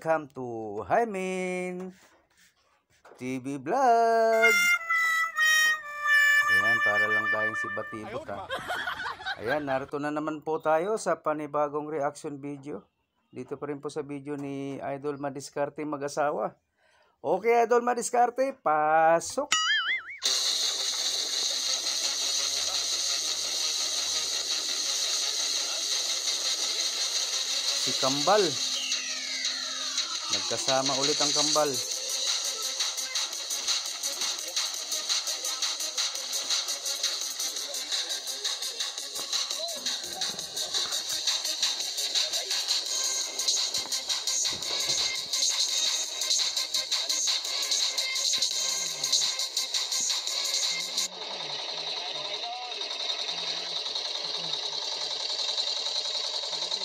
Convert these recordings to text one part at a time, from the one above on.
welcome to Hymin TV Vlog. Ayan, para lang tayong si Batibot ha. Ayan, narito na naman po tayo sa panibagong reaction video. Dito pa rin po sa video ni Idol Madiskarte mag-asawa. Okay, Idol Madiskarte, pasok! Si Kambal. Nagkasama ulit ang Kambal.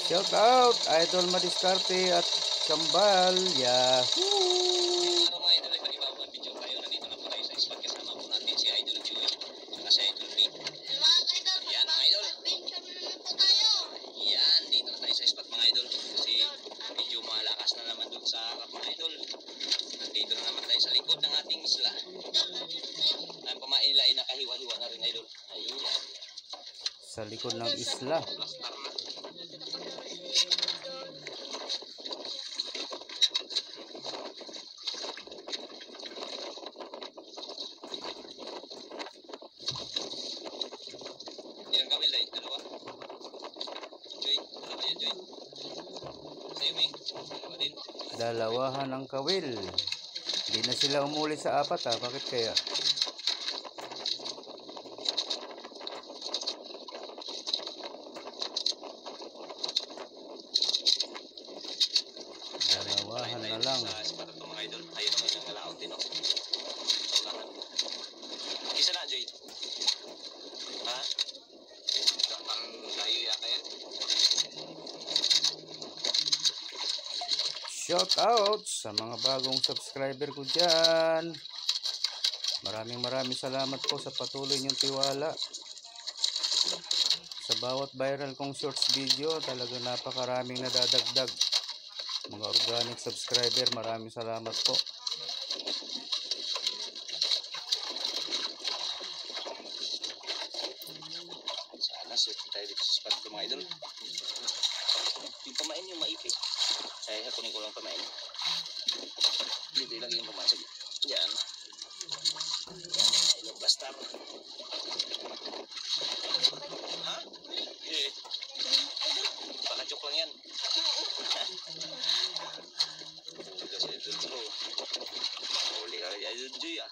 Shout out Idol Madiskarte at Kambal. Yahoo! Sa likod ng ating isla. Ang pamailay na kahiwa-hiwa na rin, Idol. Ayan. Sa likod ng isla. Ilang kawil, Day? Dalawa? Joy? Dalawa yan, Joy? Sa'yo, May? Dalawa din? Dalawahan ang kawil. Hindi na sila umulit sa apat ha. Bakit kaya? Dalawahan na lang. Sa ito mga idol. Ayun naman yung nalaot din. Isa na, Joy. Ha? Ang tayo yata yan. Shout out sa mga bagong subscriber ko dyan. Maraming salamat po sa patuloy niyong tiwala. Sa bawat viral kong shorts video, talaga napakaraming nadadagdag. Mga organic subscriber, maraming salamat po. Sana suot tayo dito sa spot ko mga idol. Yung pamain yung maipit. Kaya kunin ko lang pamain. Dito ilagay yung pamain. Yan. Yan. Ilog basta. Ha? Eh. Baka joke lang yan. Huli ka rin. Idol Joy ah.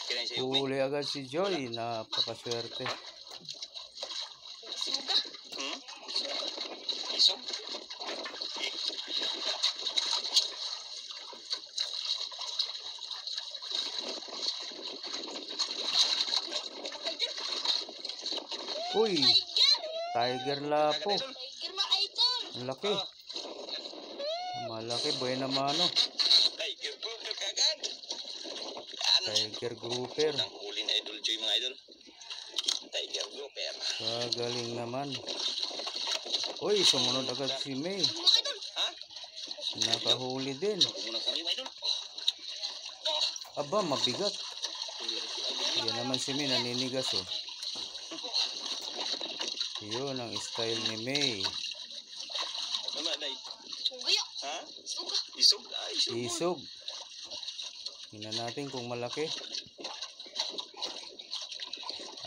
Kinain sa'yo, May? Huli agad si Joy. Napakaswerte. Hmm? Isog? Uy, Tiger Lapo. Ang laki. Malaki, buena mano. Tiger Grouper kagad. Tiger Grouper. Ang huli na Idol Joy mga idol. Tiger Grouper. Kagaling naman. Uy, sumunod agad si May. Ha? Nakahuli din. Kumunang kami mga idol. Aba, mabigat. Yan naman si May, naninigas oh. Yun ang style ni May. Ano na ha? Isog? Ah, isog. Isog. Tingnan natin kung malaki.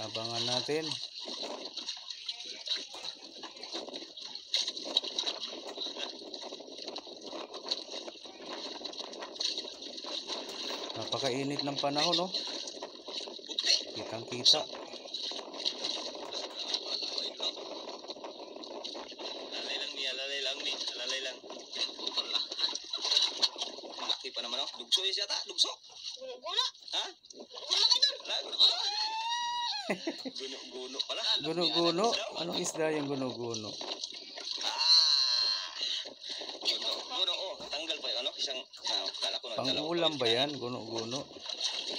Abangan natin. Napakainit ng panahon, no? Kitang-kita. Lalay lang. Malaki pa naman, oh. Dugso yun siya ta? Dugso? Ha? Guno pala. Guno-guno? Anong isda yung guno-guno? Guno, oh. Tanggal pa yun, ano? Isang, kala ko na. Pang-ulam ba yan? Guno-guno?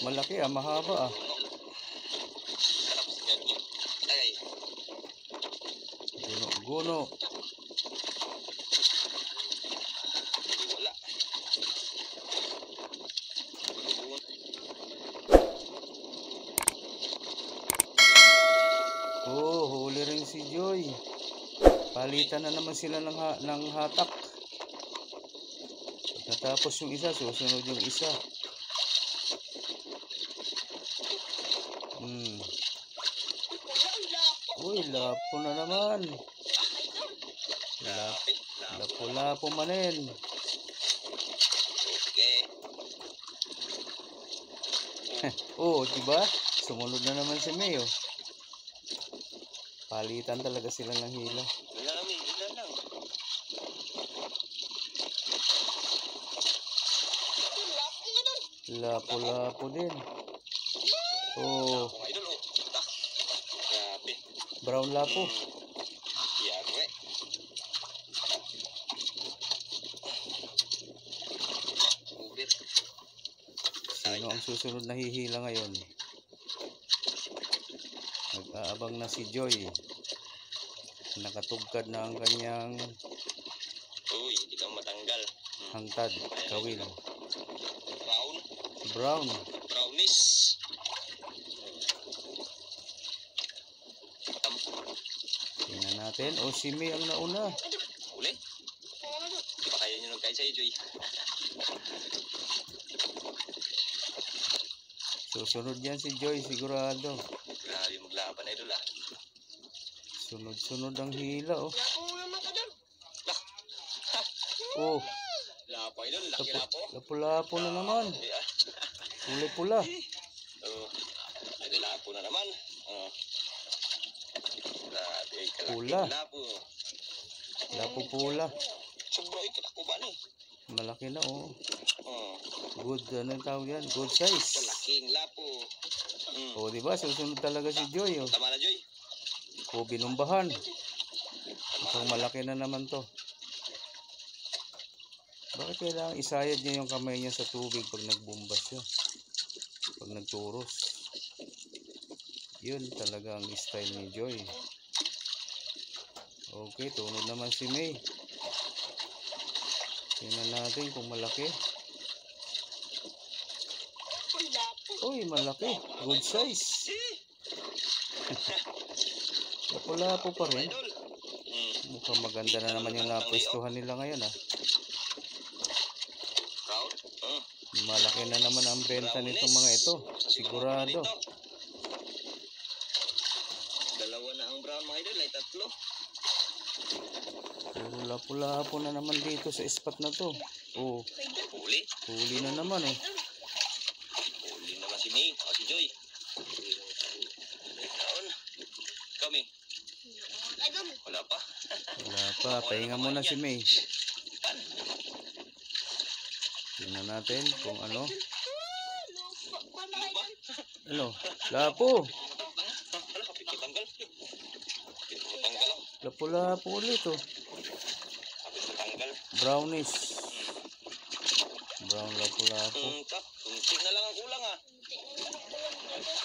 Malaki ah, mahaba ah. Guno-guno. Palitan na naman sila ng hatak. Pagkatapos yung isa, susunod yung isa. Uy, lapo na naman. Lapo manin. Okay. Oh, diba? Sumunod na naman si Mayo. Palitan talaga sila ng hila. Ilan lang. Lapo din. Oh, Idol, oh. Grabe. brown lapo. Yagwe. Uber. Sino ang susunod na hihila ngayon? Nag-aabang na si Joy. Nakatugkad na ang kanyang Uy, hindi ka matanggal. hangtad, kawil. Brown. Brown. Brownish. Tingnan natin. O, si May ang nauna. Uli. Di ba kaya nyo nagkain sa'yo, Joy? Susunod yan si Joy, sigurado. Grabe maglaban, idol, ah. Sunod-sunod ang hila, oh. Oh, Lapo, idol. Laki lapo. lapo na naman. Pula-pula. Oh, idol, lapo na naman. Oh. Grabe, kalaking Pula. lapo. Lapo pula. Sobrang ikalako ba ni? Malaki na, oh. Oh, Good, ano yung tawag yan? Good size. kalaking lapo. Oh, diba? Susunod talaga si Joy, oh. Tama na, Joy. O, binumbahan. Mukhang malaki na naman to. Bakit kailangan isayad niya yung kamay niya sa tubig pag nagbumbas siya? Pag nagturos. Yun talaga ang style ni Joy. Okay, tunod naman si May. Tingnan natin kung malaki. Uy, malaki. Good size. Lapo-lapo pa rin. Idol. Mukhang maganda na naman yung napwestuhan nila ngayon, ah. Proud. Malaki na naman ang benta nitong mga ito. Sigurado. Dalawa na ang brown, mga idol. Ay tatlo. Puro lapo-lapo na naman dito sa spot na to. Oh, Huli. huli na naman, oh. Huli naman si May. O si Joy. Down. Kami. Wala pa. Wala pa. Pahinga muna si May. Tingnan natin kung ano. Ano? Lapo. Ano? Kapit matanggal. Matanggal. Lapo-lapo ulit, oh. Kapit matanggal. Brownish. Brown lapo-lapo. Kunti na lang ang kulang, ah.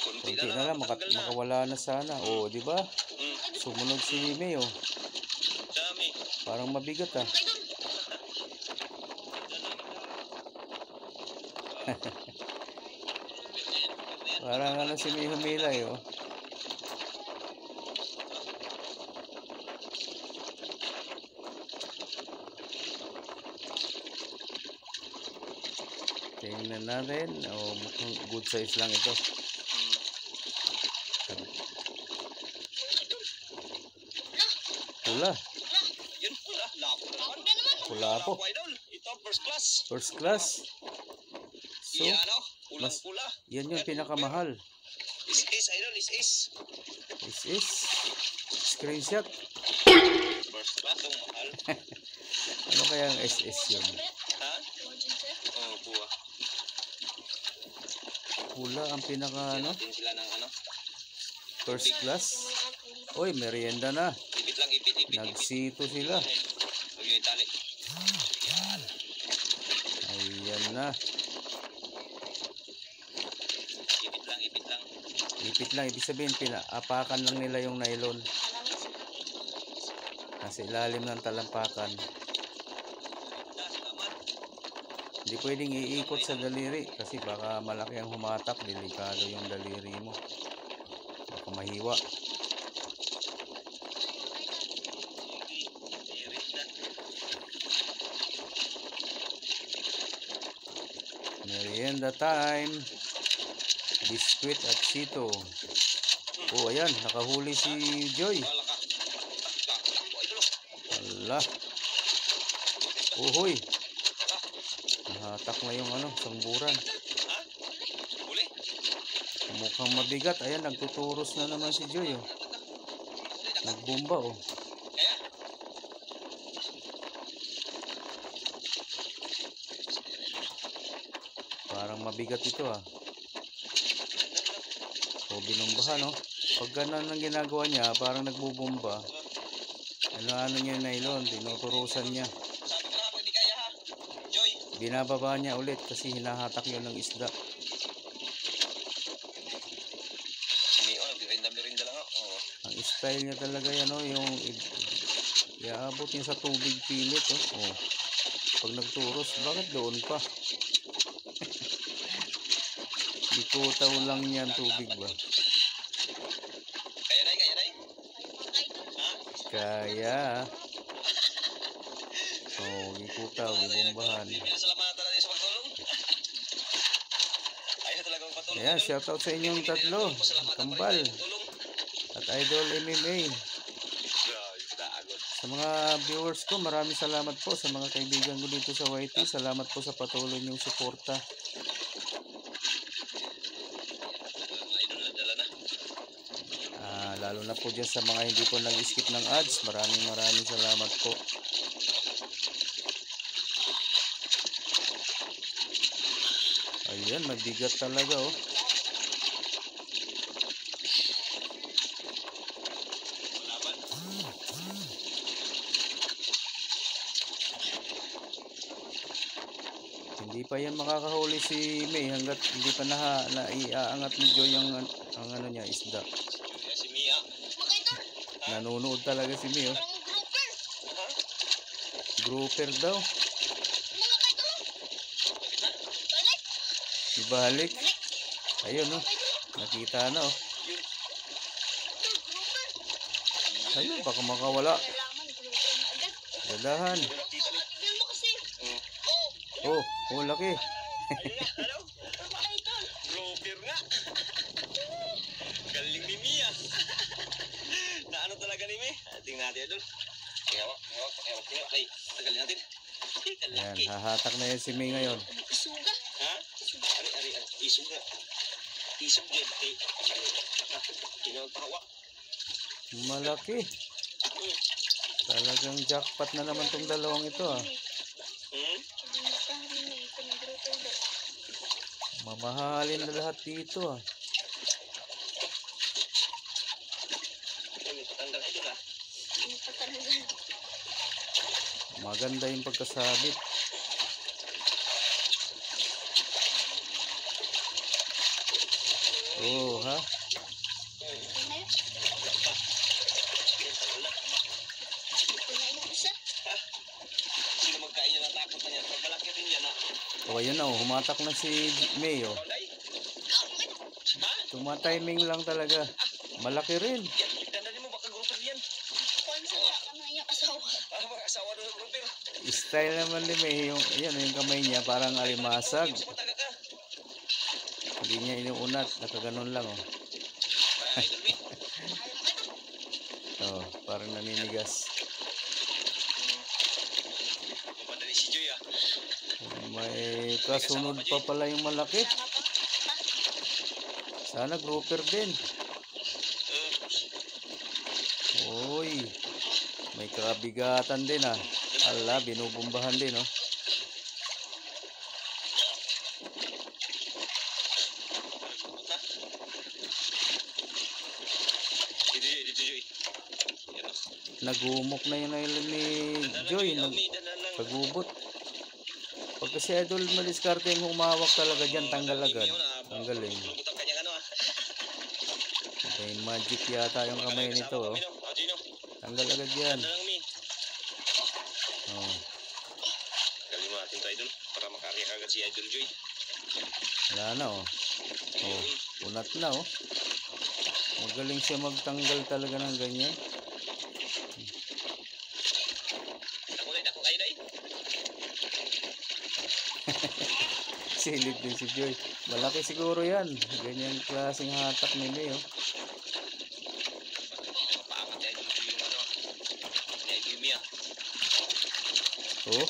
Kunti na lang. Makawala na sana. Oh, di ba? Sumunod si May, oh. Dami. Parang mabigat, ah. Parang ano si May humilay, oh. Tingnan natin. Oh, mukhang good size lang ito. Pula. Yun, pula. Lapo naman. Pula po. Lapo, idol. Ito, first class. First class. So, Yan, oh. Pulang-pula. yan yung pinakamahal. Is, idol. Is. Is. Screenshot. First class, ang mahal. Ano kaya ang SS yun? Ha? Oh, buwa. Pula ang pinaka ano? Natin sila ng ano. First class. Oy, merienda na. Ipit lang, ipit. Nagsito sila. Huwag yung itali. Yan. Ayan na. Ipit lang. Ipit lang. Ibig sabihin, pinaapakan lang nila yung nylon. Nasa ilalim ng talampakan. Hindi pwedeng iikot sa daliri kasi baka malaki ang humatak, delikado yung daliri mo. Baka mahiwa. Panda time. Biscuit at Sito. Oh, ayan. Nakahuli si Joy. Ala. Uhoy. Nahatak na yung samburan. Mukhang mabigat. Ayan, nagtuturos na naman si Joy. Oh. Nagbomba. Oh. Parang mabigat ito ah. O binumbahan no. Pag ganun ang ginagawa niya, parang nagbubomba. Ano niya nylon, tinuturusan niya. Binababa niya ulit kasi hinahatak yun ng isda. Ang style niya talaga yan oh, yung iaabot niya sa tubig pilit oh. Oh. Pag nagturos, bakit doon pa? Ikutaw lang niyan tubig ba? Kaya. Oh, ikutaw, ibombahan. Ayan, shoutout sa inyong tatlo. Kambal at Idol MMA. Sa mga viewers ko, maraming salamat po sa mga kaibigan ko dito sa YT. Salamat po sa patuloy niyong suporta. Lalo na po dyan sa mga hindi po nag-skip ng ads. Maraming salamat po. Ayan, mabigat talaga oh. Hindi pa yan makakahuli si May hanggat hindi pa naiaangat ni Joy ang niya, isda. Nanonood talaga si May oh. Grouper daw. Ibalik. Ayun oh. Nakita na oh. Ayun, baka makawala. Dadahan. Oh, laki. Grouper nga. Galing ni Mia. Na talaga ni Mia? Tingnan natin idol. Hawak. Ay, tagalin natin. Ayan, hahatak na yan si May ngayon. Isuga. Ha? Ari. Isuga. Isuga. Kinagpahawak. Malaki. Talagang jackpot na naman tong dalawang ito ah. Mamahalin na lahat dito ah. Maganda yung pagkasabit. Oh ha. Sino magkain na natakot na yan? Malaki rin yan ha. Oh, ayun na oh, humatak na si May oh. Tumatiming lang talaga. Malaki rin. Tandaan mo baka grouper yan. Asawa doon grouper. Style naman ni May yung kamay niya parang alimasag. Hindi niya inuunat, nakaganon lang oh. Oh, parang naninigas. May kasunod pa pala yung malaki. Sana grouper din. Uy, may kabigatan din ah. Ala, binubumbahan din oh. Nagumok na yun ni Joy. Pagubot. Pag kasi idol madiskarte yung umawak talaga dyan, tanggal agad. Tanggalin. May magic yata yung kamay nito oh. Tanggal agad yan. Oh. Galing mo natin ito idol para makariyak agad si Idol Joy. Wala na oh. Oh, unat na oh. Magaling siya magtanggal talaga ng ganyan. Silid din si Joy. Malaki siguro yan. Ganyan klaseng hatak ni May, oh. Mapaangat yan yung ano. Yan yung Mia. Oh.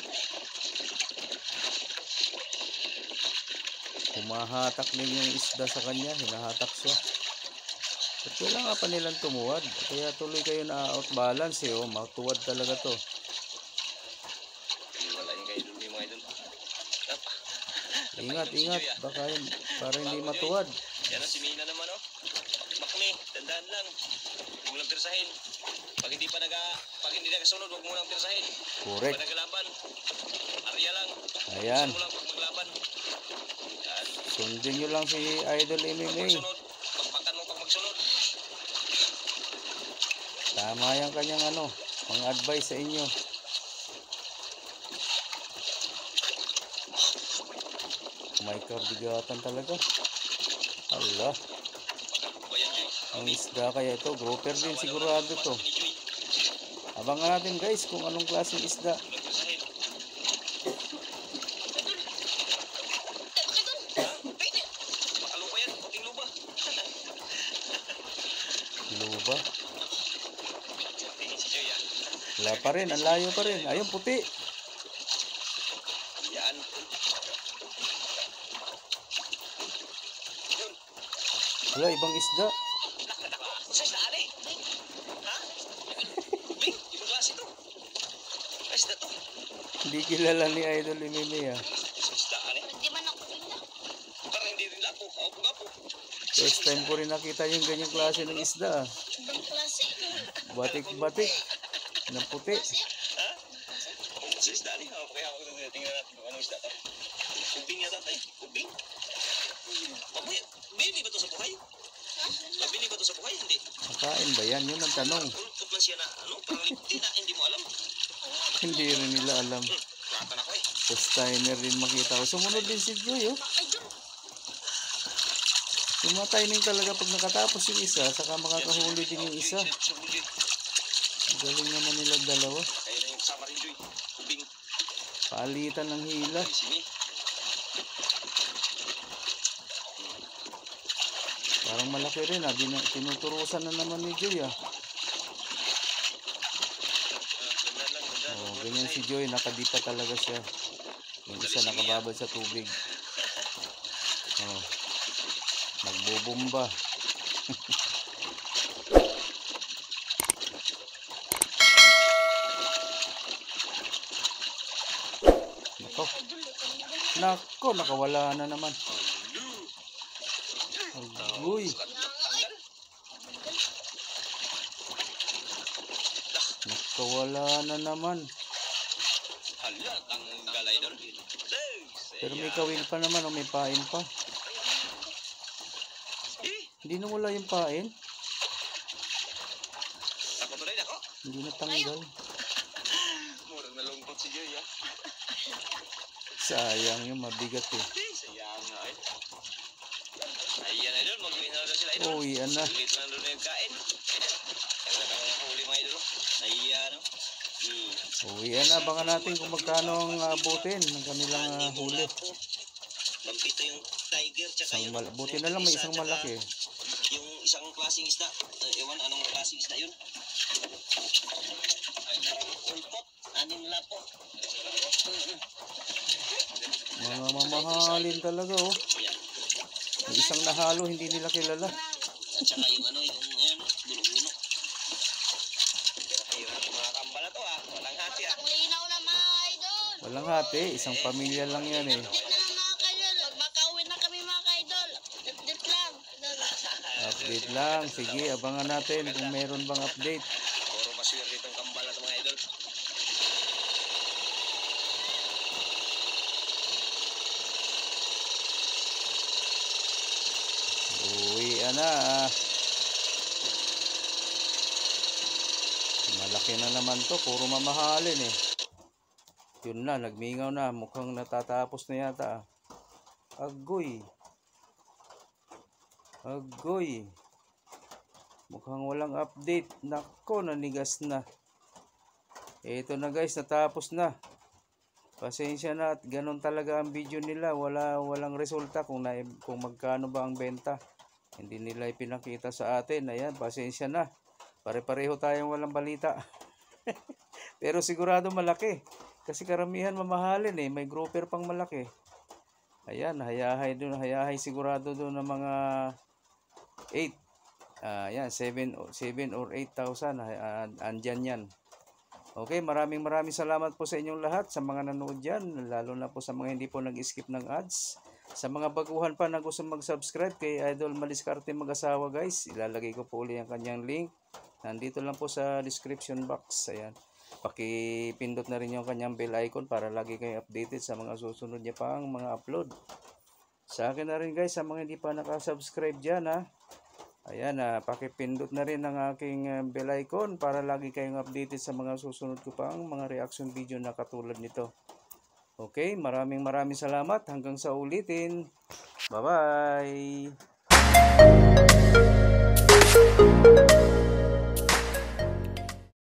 Humahatak din yung isda sa kanya. Hinahatak siya. At kailangan pa nilang tumuwad. Kaya tuloy kayo na outbalance, eh. Oh. Matuwad talaga to. Wala yung kayo dun yung mga idol. Ingat, ingat. Baka para hindi matuwad. Yan ang si Mina naman, oh. Bakme, tandaan lang. Huwag mo lang pirsahin. Pag hindi nagasunod, huwag mo lang pirsahin. Correct. Pag naglaban, arya lang. Ayan. Gusto mo lang pag maglaban. Yan. Sundin nyo lang si Idol Pag MMA. magsunod, pagpakan mo pag magsunod. Tama yung kanyang mga advice sa inyo. May karbigatan talaga. Allah. Bayan Joy. Ang isda kaya ito. Grouper din sigurado to. Abangan natin guys kung anong klaseng isda. Huwag lang pirsahin. Makalupa yan, puting lupa. Luba. Tingin si Joy, ah. Wala pa rin. Ang layo pa rin. Ayun puti. Yan. Yun. Wala ibang isda. Sa isdaan eh. Ha? Bing, ibang klase to. Ay, isda to. Hindi kilala ni Idol MMA ah. Sa isdaan eh. Hindi man ako tingnan. Parang hindi rin lapo. Ako gapo. First time ko rin nakita yung ganyang klase ng isda ah. Ibang klase. Batik-batik. Na puti. Klase. Ha? Sa isdaan eh. Kaya ako tingnan natin kung anong isda to. Ubing yata tayo. Ubing? Pabuhay. Bili ba to sa buhay? Mabili ba to sa buhay? Hindi. Makain ba yan? Yun ang tanong. Ulpot lang siya na parang lipti na hindi mo alam. Hindi rin nila alam. Ratan ako eh. First timer din makita ko. Sumunod din si Joy oh. Tumatayning talaga pag nakatapos yung isa, saka makakahuli din yung isa. Galing naman nila dalawa. Kaya na yung kasama rin, Joy. Ubing. Palitan ng hila. Simi. Parang malaki rin ah. Tinuturusan na naman ni Joy ah. Dandan lang, dandan. Oh, ganyan si Joy. Nakadipa talaga siya. Yung isa nakababad sa tubig. Oh. Nagbubumba. Nako, nakawala na naman. Uy. Nakawala na naman. Hala, tanggal idol. Pero may kawil pa naman o may pain pa. Hindi na wala yung pain. Ako tuloy ako. Hindi na tanggal. Murang nalungkot si Joy, ah. Sayang yung mabigat eh. Sayang nga eh. Ayan idol, mag-uwi na sila idol. Uy, ana. Ulit na doon yung kain. Kaya na kami huli mga idol. Ayan, no? Uy, abangan natin kung magkano ang abutin ng kanilang huli. Pampito yung tiger, tsaka yung... Buti na lang may isang malaki. Yung isang klaseng isda. Ewan, anong klaseng isda yun? Ulpot. Anim lapo. Mga mamahalin talaga oh. Yan. May isang nahalo, hindi nila kilala. At saka yung ayan, bulo-bulo. Hirap mga kambala to ah. Walang hati ah. Ang linaw na mga idol. Walang hati, isang pamilya lang yan eh. Update na lang mga idol. Pag makauwi na kami mga idol. Update lang. Update lang, sige, abangan natin kung meron bang update. Puro maswerte itong kambala to mga idol. Uwi na. Malaki na naman to, puro mamahalin eh. Yun na, nagmingaw na, mukhang natatapos na yata. Agoy. Agoy. Mukhang walang update. Nako, nanigas na. Ito na guys, natapos na. Pasensya na at ganun talaga ang video nila. Walang resulta kung magkano ba ang benta. Hindi nila ipinakita sa atin. Ayan, pasensya na. Pare-pareho tayong walang balita. Pero sigurado malaki. Kasi karamihan mamahalin eh. May grouper pang malaki. Ayan, hayahay sigurado doon ng mga 8. Ayan, 7 or 8,000. Andyan yan. Okay, maraming salamat po sa inyong lahat, sa mga nanood dyan, lalo na po sa mga hindi po nag-skip ng ads. Sa mga baguhan pa na gusto mag-subscribe kay Idol Madiskarte Mag-asawa guys, ilalagay ko po uli ang kanyang link. Nandito lang po sa description box. Ayan, pakipindot na rin yung kanyang bell icon para lagi kayo updated sa mga susunod niya pang mga upload. Sa akin na rin guys, sa mga hindi pa nakasubscribe dyan ha. Ayan, pakipindot na rin ang aking bell icon para lagi kayong updated sa mga susunod ko pang mga reaction video na katulad nito. Okay, maraming salamat. Hanggang sa ulitin. Bye-bye!